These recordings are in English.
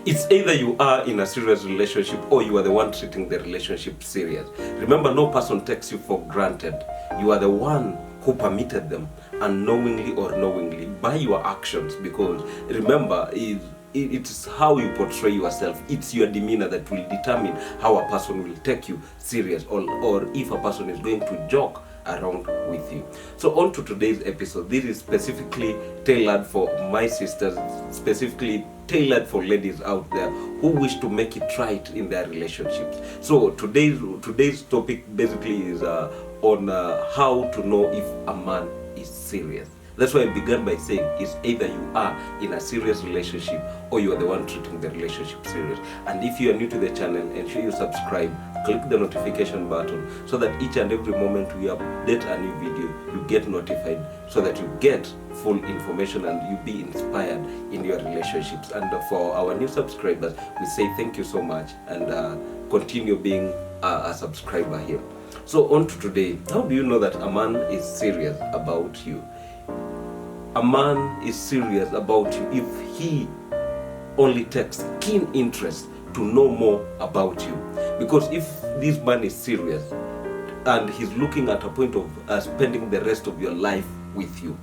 It's either you are in a serious relationship or you are the one treating the relationship serious. Remember, no person takes you for granted. You are the one who permitted them, unknowingly or knowingly, by your actions. Because remember, it's how you portray yourself. It's your demeanor that will determine how a person will take you serious, or if a person is going to joke around with you. So on to today's episode. This is specifically tailored for my sisters, specifically tailored for ladies out there who wish to make it right in their relationships. So today's topic basically is on how to know if a man is serious. That's why I began by saying it's either you are in a serious relationship or you are the one treating the relationship serious. And if you are new to the channel, ensure you subscribe, click the notification button so that each and every moment we update a new video, you get notified, so that you get full information and you be inspired in your relationships. And for our new subscribers, we say thank you so much, and continue being a subscriber here. So on to today. How do you know that a man is serious about you? A man is serious about you if he only takes keen interest to know more about you. Because if this man is serious and he's looking at a point of spending the rest of your life with you,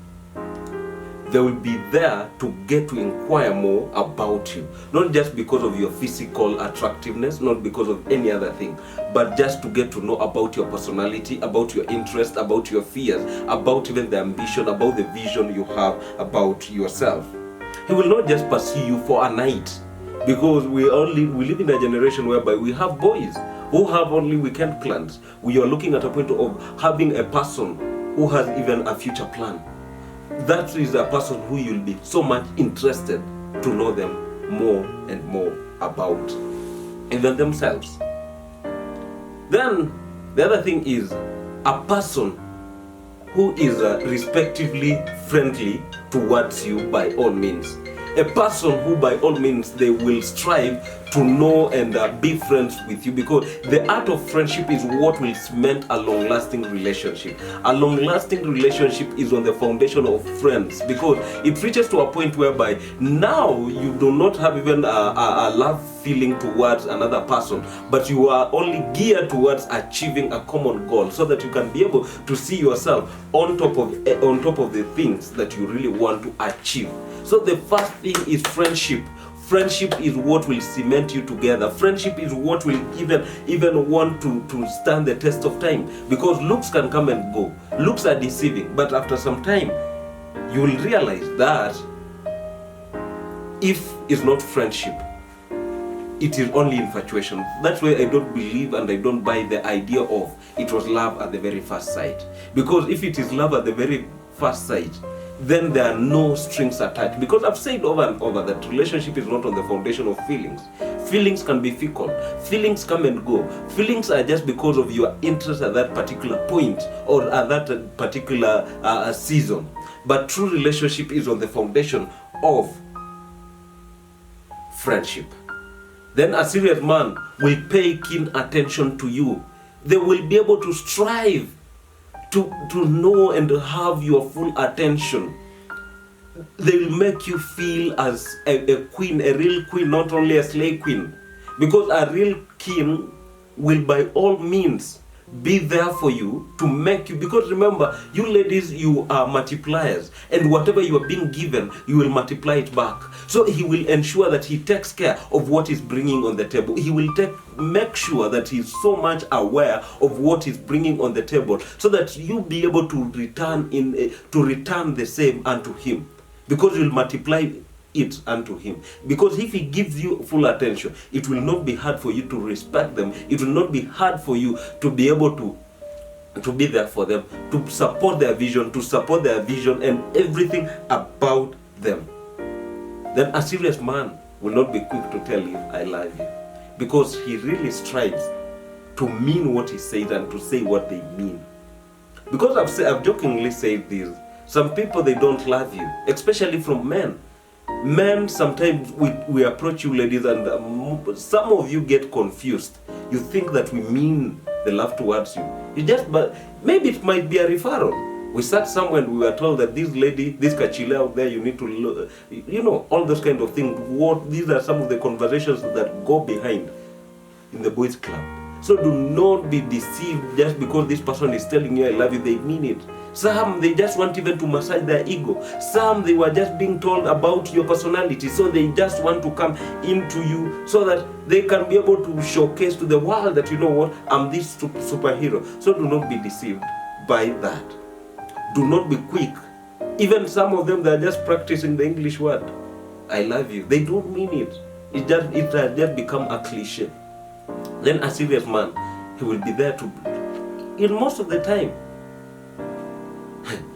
they will be there to get to inquire more about you. Not just because of your physical attractiveness, not because of any other thing, but just to get to know about your personality, about your interests, about your fears, about even the ambition, about the vision you have about yourself. He will not just pursue you for a night, because we live in a generation whereby we have boys who have only weekend plans. We are looking at a point of having a person who has even a future plan. That is a person who you'll be so much interested to know them more and more about even themselves. Then the other thing is a person who is respectively friendly towards you by all means. A person who by all means they will strive to know and be friends with you, because the art of friendship is what will cement a long-lasting relationship. A long-lasting relationship is on the foundation of friends, because it reaches to a point whereby now you do not have even a love feeling towards another person, but you are only geared towards achieving a common goal, so that you can be able to see yourself on top of the things that you really want to achieve. So the first thing is friendship. Friendship is what will cement you together. Friendship is what will even want to stand the test of time, because looks can come and go. Looks are deceiving, but after some time you will realize that if it's not friendship, it is only infatuation. That's why I don't believe and I don't buy the idea of it was love at the very first sight. Because if it is love at the very first sight, then there are no strings attached. Because I've said over and over that relationship is not on the foundation of feelings. Feelings can be fickle. Feelings come and go. Feelings are just because of your interest at that particular point or at that particular season. But true relationship is on the foundation of friendship. Then a serious man will pay keen attention to you. They will be able to strive to know and have your full attention. They will make you feel as a queen, a real queen, not only a slave queen. Because a real king will by all means be there for you to make you, because remember, you ladies, you are multipliers, and whatever you are being given, you will multiply it back. So he will ensure that he takes care of what he's bringing on the table. He will make sure that he's so much aware of what he's bringing on the table, so that you'll be able to return the same unto him, because you'll multiply it unto him. Because if he gives you full attention, it will not be hard for you to respect them. It will not be hard for you to be able to be there for them, to support their vision, and everything about them. Then a serious man will not be quick to tell you I love you, because he really strives to mean what he says and to say what they mean. Because I've jokingly said this, some people, they don't love you, especially from men. Men, sometimes we approach you ladies, and some of you get confused. You think that we mean the love towards you. But maybe it might be a referral. We sat somewhere and we were told that this lady, this kachile out there, you need to, all those kind of things. These are some of the conversations that go behind in the boys' club. So do not be deceived just because this person is telling you I love you, they mean it. Some, they just want even to massage their ego. Some, they were just being told about your personality, so they just want to come into you so that they can be able to showcase to the world that, you know what, I'm this superhero. So do not be deceived by that. Do not be quick. Even some of them, they're just practicing the English word, I love you. They don't mean it. It has just become a cliche. Then a serious man, he will be there to, in most of the time,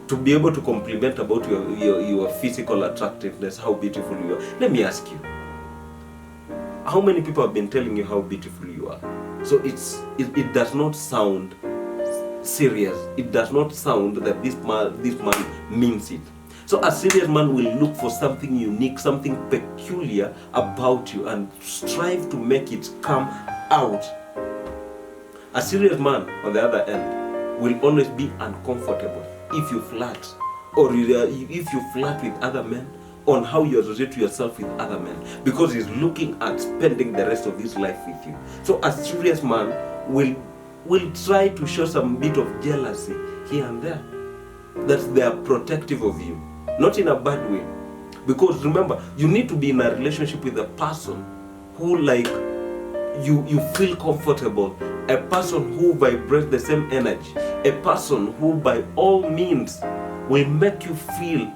to be able to compliment about your physical attractiveness, how beautiful you are. Let me ask you, how many people have been telling you how beautiful you are? So it does not sound serious. It does not sound that this man means it. So a serious man will look for something unique, something peculiar about you and strive to make it come out. A serious man, on the other end, will always be uncomfortable if you flirt, or if you flirt with other men, on how you associate yourself with other men, because he's looking at spending the rest of his life with you. So a serious man will try to show some bit of jealousy here and there, that they are protective of you, not in a bad way. Because remember, you need to be in a relationship with a person who, like, you feel comfortable, a person who vibrates the same energy, a person who by all means will make you feel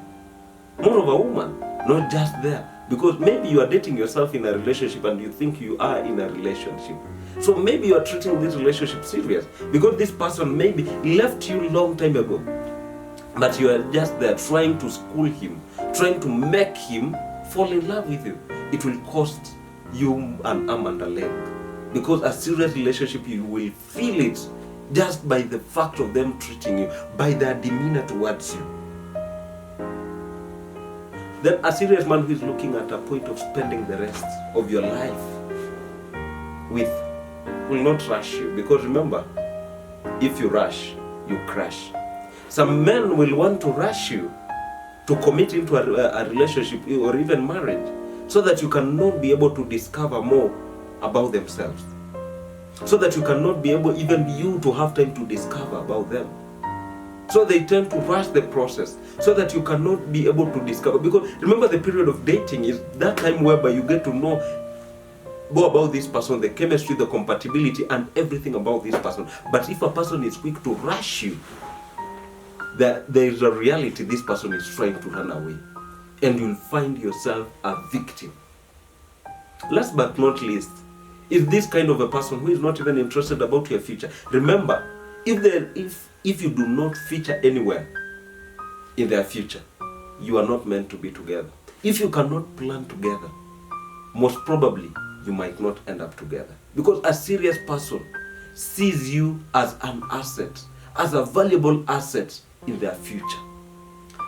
more of a woman, not just there. Because maybe you are dating yourself in a relationship and you think you are in a relationship. So maybe you are treating this relationship serious because this person maybe left you a long time ago, but you are just there trying to school him, trying to make him fall in love with you. It will cost you an arm and a leg, because a serious relationship, you will feel it just by the fact of them treating you, by their demeanor towards you. Then a serious man who is looking at a point of spending the rest of your life with will not rush you, because remember, if you rush, you crash. Some men will want to rush you to commit into a relationship or even marriage, so that you cannot be able to discover more about themselves, so that you cannot be able, even you, to have time to discover about them. So they tend to rush the process so that you cannot be able to discover. Because remember, the period of dating is that time whereby you get to know more about this person, the chemistry, the compatibility, and everything about this person. But if a person is quick to rush you, that there is a reality this person is trying to run away, and you'll find yourself a victim. Last but not least, is this kind of a person who is not even interested about your future. Remember, if you do not feature anywhere in their future, you are not meant to be together. If you cannot plan together, most probably you might not end up together. Because a serious person sees you as an asset, as a valuable asset in their future.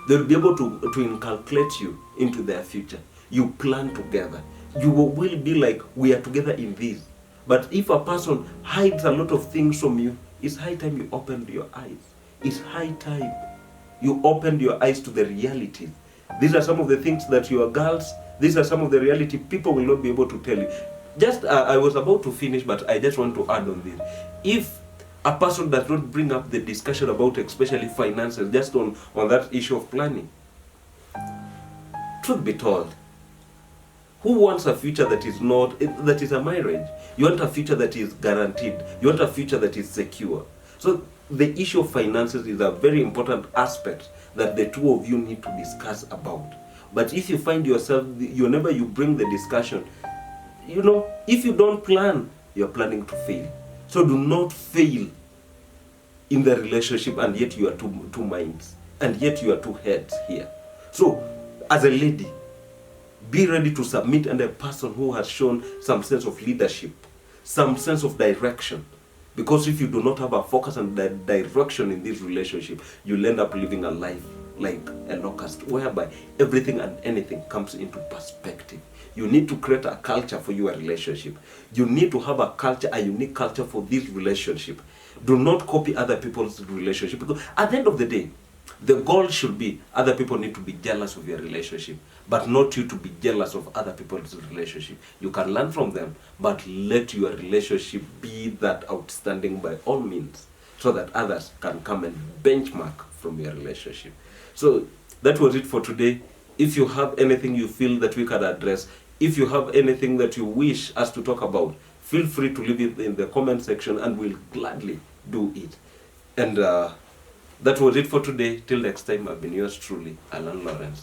They'll be able to inculcate you into their future. You plan together. You will be like, we are together in this. But if a person hides a lot of things from you, it's high time you opened your eyes. It's high time you opened your eyes to the realities. These are some of the things that you are girls, these are some of the reality people will not be able to tell you. Just, I was about to finish, but I just want to add on this. If a person does not bring up the discussion about especially finances, just on that issue of planning, truth be told, who wants a future that is a marriage? You want a future that is guaranteed. You want a future that is secure. So the issue of finances is a very important aspect that the two of you need to discuss about. But if you find yourself, whenever you bring the discussion, if you don't plan, you're planning to fail. So do not fail in the relationship, and yet you are two minds, and yet you are two heads here. So as a lady, be ready to submit under a person who has shown some sense of leadership, some sense of direction. Because if you do not have a focus and direction in this relationship, you'll end up living a life like a locust, whereby everything and anything comes into perspective. You need to create a culture for your relationship. You need to have a culture, a unique culture for this relationship. Do not copy other people's relationship, because at the end of the day, The goal should be other people need to be jealous of your relationship, but not you to be jealous of other people's relationship. You can learn from them, but let your relationship be that outstanding by all means, so that others can come and benchmark from your relationship. So that was it for today. If you have anything you feel that we can address, if you have anything that you wish us to talk about, feel free to leave it in the comment section and we'll gladly do it. And that was it for today. Till next time, I've been yours truly, Alan Lawrence.